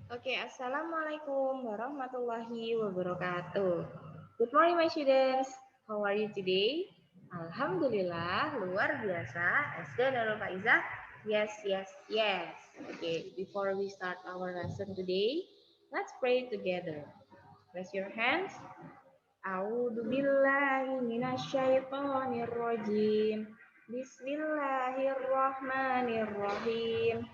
Oke, Assalamualaikum warahmatullahi wabarakatuh. Good morning, my students. How are you today? Alhamdulillah, luar biasa. SD Nurul Faizah? Yes, yes, yes. Okay, before we start our lesson today, let's pray together. Raise your hands. A'udzu billahi minasyaitonir rajim. Bismillahirrahmanirrahim.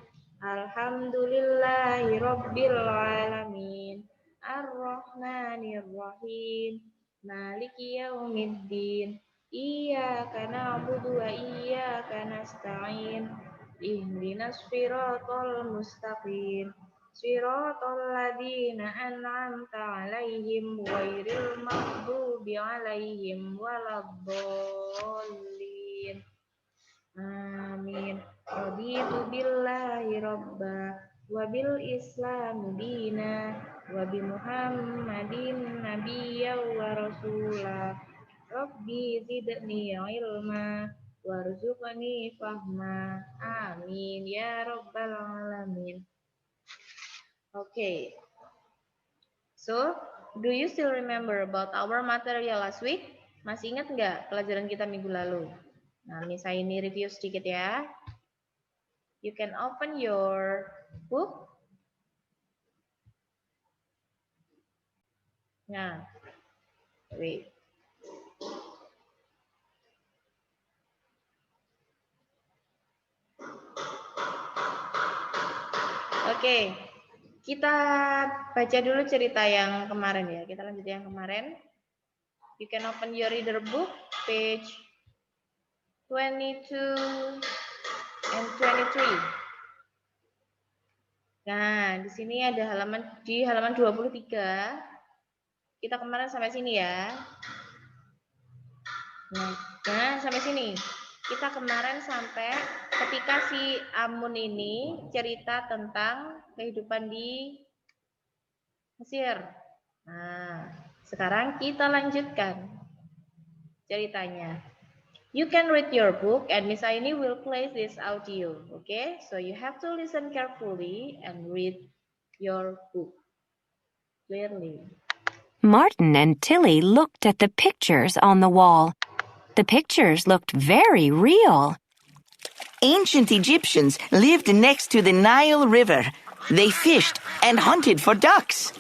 Alhamdulillahi rabbil alamin. Arrahmanirrahim. Maliki yaumiddin. Iyyaka na'budu wa iyyaka nasta'in. Ihdinas siratal mustaqim. Siratal ladzina an'amta 'alaihim ghairil maghdubi 'alaihim waladdallin. Amin. Raditu billahi rabba wa bil islam dina wa bi Muhammadin nabiyya wa rasula. Rabbi zidni ilma warzuqni fahma. Amin ya rabbal alamin. Okay. So, do you still remember about our material last week? Masih ingat nggak pelajaran kita minggu lalu? Nah, misalnya ini review sedikit ya. You can open your book. Nah, wait. Oke, kita baca dulu cerita yang kemarin ya. Kita lanjut yang kemarin. You can open your reader book, page 22 and 23. Nah, di sini ada halaman 23. Kita kemarin sampai sini ya. Nah, sampai sini. Kita kemarin sampai ketika si Amun ini cerita tentang kehidupan di Mesir. Nah, sekarang kita lanjutkan ceritanya. You can read your book and Miss Aini will play this audio. Okay? So you have to listen carefully and read your book clearly. Martin and Tilly looked at the pictures on the wall. The pictures looked very real. Ancient Egyptians lived next to the Nile River. They fished and hunted for ducks.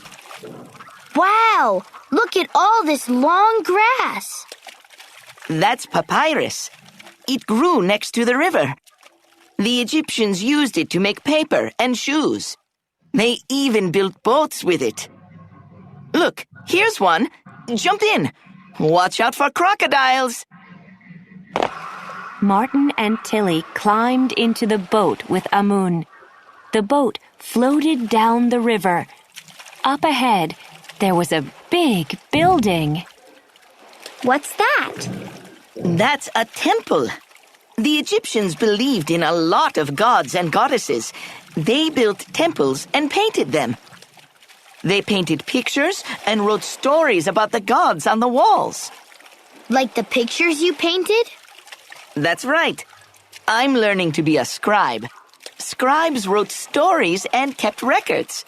Wow! Look at all this long grass. That's papyrus. It grew next to the river. The Egyptians used it to make paper and shoes. They even built boats with it. Look, here's one. Jump in. Watch out for crocodiles. Martin and Tilly climbed into the boat with Amun. The boat floated down the river. Up ahead, there was a big building. What's that? That's a temple. The Egyptians believed in a lot of gods and goddesses. They built temples and painted them. They painted pictures and wrote stories about the gods on the walls. Like the pictures you painted? That's right. I'm learning to be a scribe. Scribes wrote stories and kept records.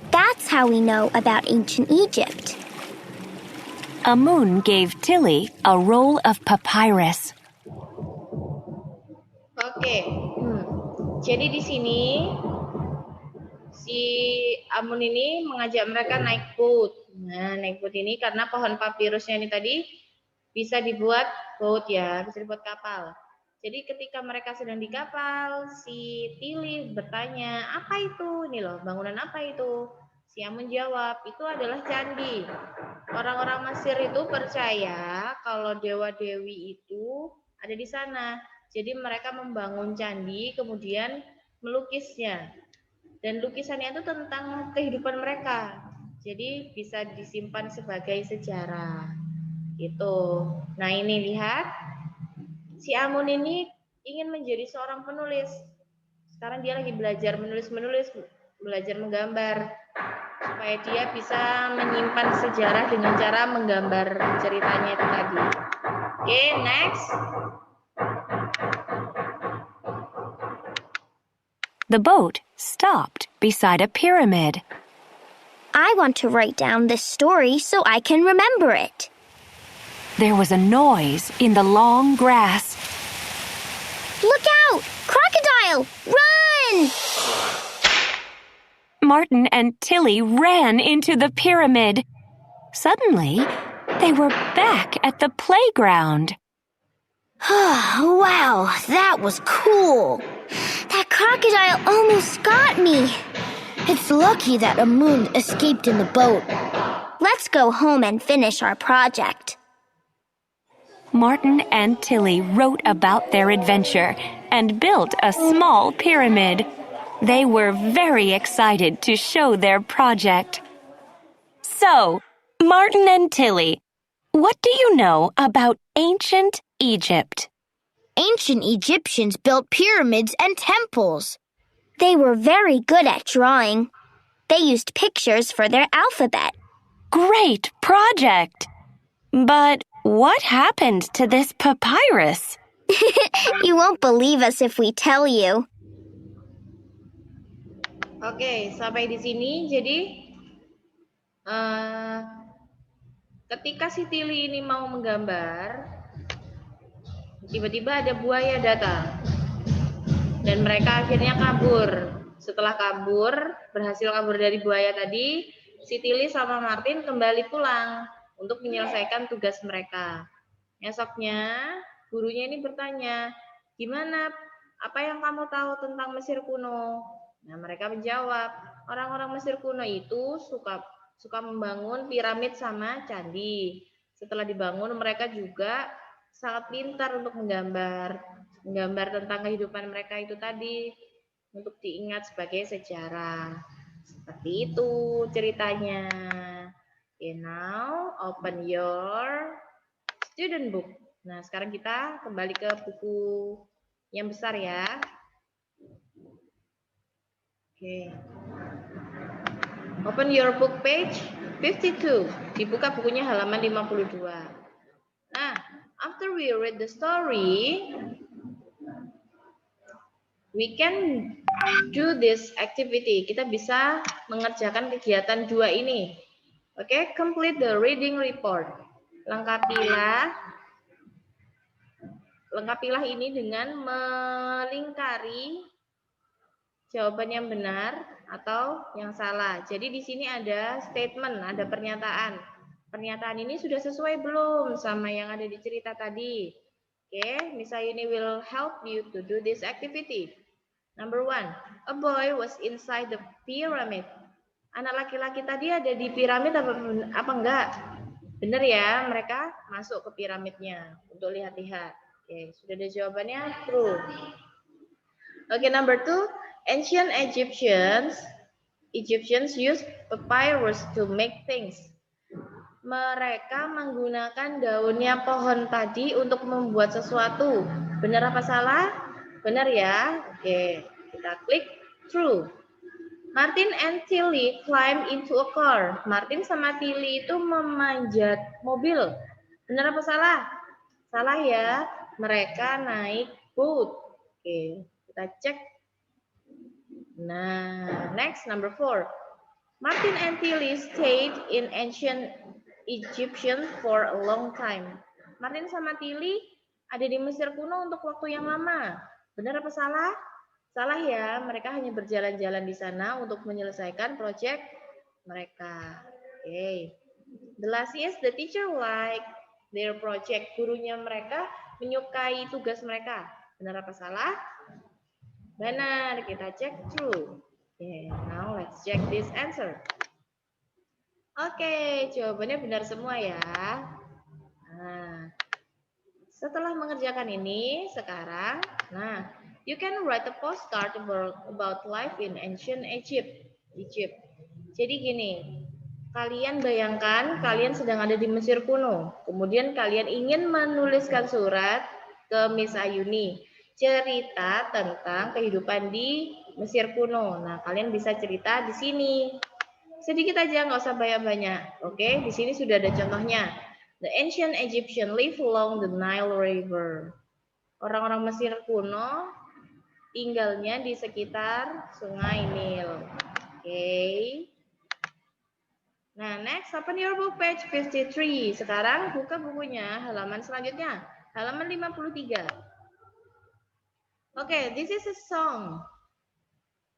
That's how we know about ancient Egypt. Amun gave Tilly a roll of papyrus. Oke. Jadi di sini si Amun ini mengajak mereka naik boat. Nah, naik boat ini karena pohon papirusnya ini tadi bisa dibuat boat ya, bisa dibuat kapal. Jadi ketika mereka sedang di kapal, si Tilly bertanya, apa itu? Ini loh, bangunan apa itu? Si Amun jawab, itu adalah candi. Orang-orang Mesir itu percaya kalau dewa-dewi itu ada di sana. Jadi mereka membangun candi, kemudian melukisnya. Dan lukisannya itu tentang kehidupan mereka. Jadi bisa disimpan sebagai sejarah. Gitu. Nah ini lihat, si Amun ini ingin menjadi seorang penulis. Sekarang dia lagi belajar menulis-menulis, belajar menggambar. Supaya dia bisa menyimpan sejarah dengan cara menggambar ceritanya itu tadi. Oke, next. The boat stopped beside a pyramid. I want to write down this story so I can remember it. There was a noise in the long grass. Look out! Crocodile! Run! Martin and Tilly ran into the pyramid. Suddenly, they were back at the playground. Wow, that was cool. That crocodile almost got me. It's lucky that Amun escaped in the boat. Let's go home and finish our project. Martin and Tilly wrote about their adventure and built a small pyramid. They were very excited to show their project. So, Martin and Tilly, what do you know about ancient Egypt? Ancient Egyptians built pyramids and temples. They were very good at drawing. They used pictures for their alphabet. Great project! But what happened to this papyrus? You won't believe us if we tell you. Oke, sampai di sini. Jadi ketika si Tilly ini mau menggambar, tiba-tiba ada buaya datang dan mereka akhirnya kabur. Setelah berhasil kabur dari buaya tadi, si Tilly sama Martin kembali pulang untuk menyelesaikan tugas mereka. Esoknya, gurunya ini bertanya, gimana, apa yang kamu tahu tentang Mesir kuno? Nah, mereka menjawab, orang-orang Mesir kuno itu suka membangun piramid sama candi. Setelah dibangun, mereka juga sangat pintar untuk menggambar tentang kehidupan mereka itu tadi, untuk diingat sebagai sejarah. Seperti itu ceritanya. Okay, now open your student book. Nah, sekarang kita kembali ke buku yang besar ya. Oke. Open your book page 52. Dibuka bukunya halaman 52. Nah, after we read the story, we can do this activity. Kita bisa mengerjakan kegiatan 2 ini. Oke, complete the reading report. Lengkapilah ini dengan melingkari jawaban yang benar atau yang salah. Jadi di sini ada statement, ada pernyataan. Pernyataan ini sudah sesuai belum sama yang ada di cerita tadi? Oke, Miss Ayuni will help you to do this activity. Number 1, a boy was inside the pyramid. Anak laki-laki tadi ada di piramid apa enggak? Benar ya, mereka masuk ke piramidnya untuk lihat-lihat. Oke, sudah ada jawabannya, true. Oke, number 2, ancient Egyptians used papyrus to make things. Mereka menggunakan daunnya pohon tadi untuk membuat sesuatu. Benar apa salah? Benar ya. Oke, kita klik true. Martin and Tilly climb into a car. Martin sama Tilly itu memanjat mobil. Benar apa salah? Salah ya. Mereka naik boat. Oke, kita cek. Nah, next number 4. Martin and Tilly stayed in ancient Egyptian for a long time. Martin sama Tilly ada di Mesir kuno untuk waktu yang lama. Benar apa salah? Salah ya, mereka hanya berjalan-jalan di sana untuk menyelesaikan proyek mereka. Okay. The last is the teacher like their project. Gurunya mereka menyukai tugas mereka. Benar apa salah? Benar, kita cek true. Okay, now let's check this answer. Oke, jawabannya benar semua ya. Nah, setelah mengerjakan ini, sekarang, you can write a postcard about life in ancient Egypt. Jadi gini, kalian bayangkan kalian sedang ada di Mesir kuno. Kemudian kalian ingin menuliskan surat ke Miss Ayuni, cerita tentang kehidupan di Mesir kuno. Nah, kalian bisa cerita di sini. Sedikit aja, nggak usah banyak-banyak. Oke, di sini sudah ada contohnya. The ancient Egyptian live along the Nile River. Orang-orang Mesir kuno tinggalnya di sekitar Sungai Nil. Okay. Nah, next, open your book page 53. Sekarang buka bukunya, halaman selanjutnya. Halaman 53. Okay, this is a song.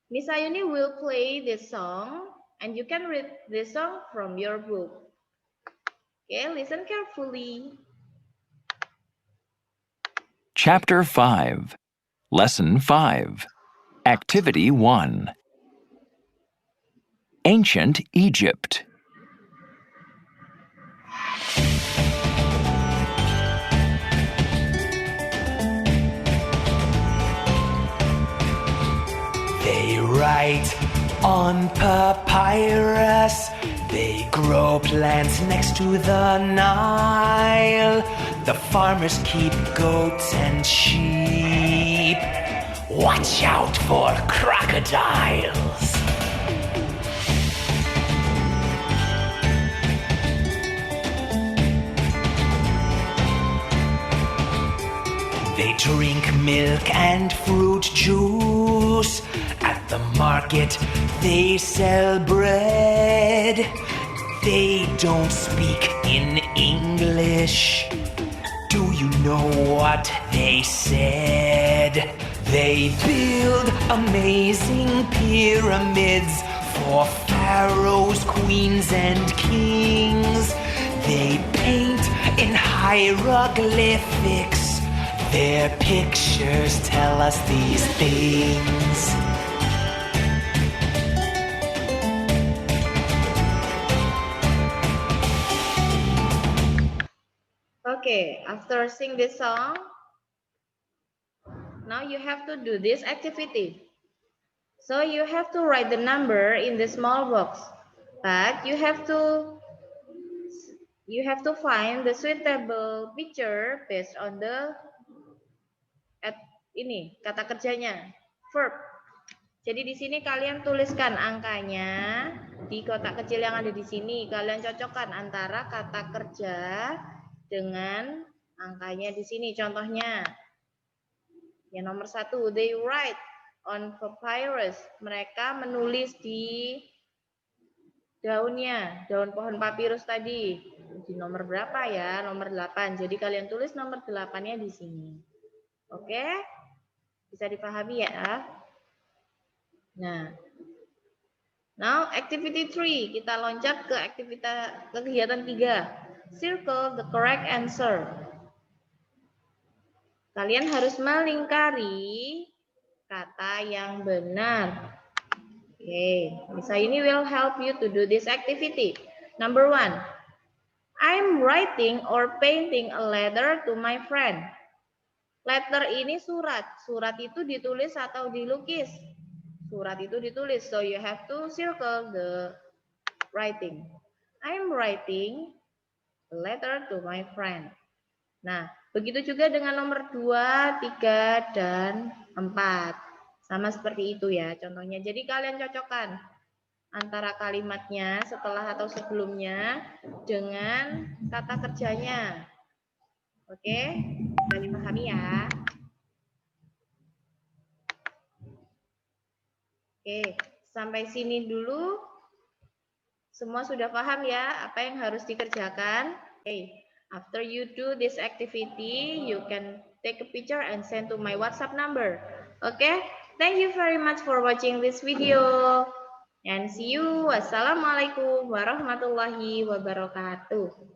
Miss Ayuni will play this song, and you can read this song from your book. Okay, listen carefully. Chapter 5, Lesson 5, Activity 1. Ancient Egypt. They write on papyrus. They grow plants next to the Nile. The farmers keep goats and sheep. Watch out for crocodiles. They drink milk and fruit juice. At the market, they sell bread. They don't speak in English. Do you know what they said? They build amazing pyramids for pharaohs, queens, and kings. They paint in hieroglyphics. Their pictures tell us these things. Okay, after sing this song, now you have to do this activity. So you have to write the number in the small box, but you have to find the suitable picture based on the kata kerjanya, verb. Jadi di sini kalian tuliskan angkanya di kotak kecil yang ada di sini. Kalian cocokkan antara kata kerja dengan angkanya di sini. Contohnya, yang nomor 1, they write on papyrus. Mereka menulis di daunnya, daun pohon papirus tadi. Di nomor berapa ya? Nomor 8. Jadi kalian tulis nomor 8-nya di sini. Oke? Bisa dipahami ya? Nah, now activity 3. Kita loncat ke kegiatan 3. Circle the correct answer. Kalian harus melingkari kata yang benar. Okay, Miss Ayuni will help you to do this activity. Number 1. I'm writing or painting a letter to my friend. Letter ini surat. Surat itu ditulis atau dilukis? Surat itu ditulis. So you have to circle the writing. I'm writing a letter to my friend. Nah, begitu juga dengan nomor 2, 3, dan 4. Sama seperti itu ya contohnya. Jadi kalian cocokkan antara kalimatnya setelah atau sebelumnya dengan kata kerjanya. Oke, bisa dipahami ya. Oke, sampai sini dulu. Semua sudah paham ya apa yang harus dikerjakan? Oke, after you do this activity, you can take a picture and send to my WhatsApp number. Okay, thank you very much for watching this video. And see you. Wassalamualaikum warahmatullahi wabarakatuh.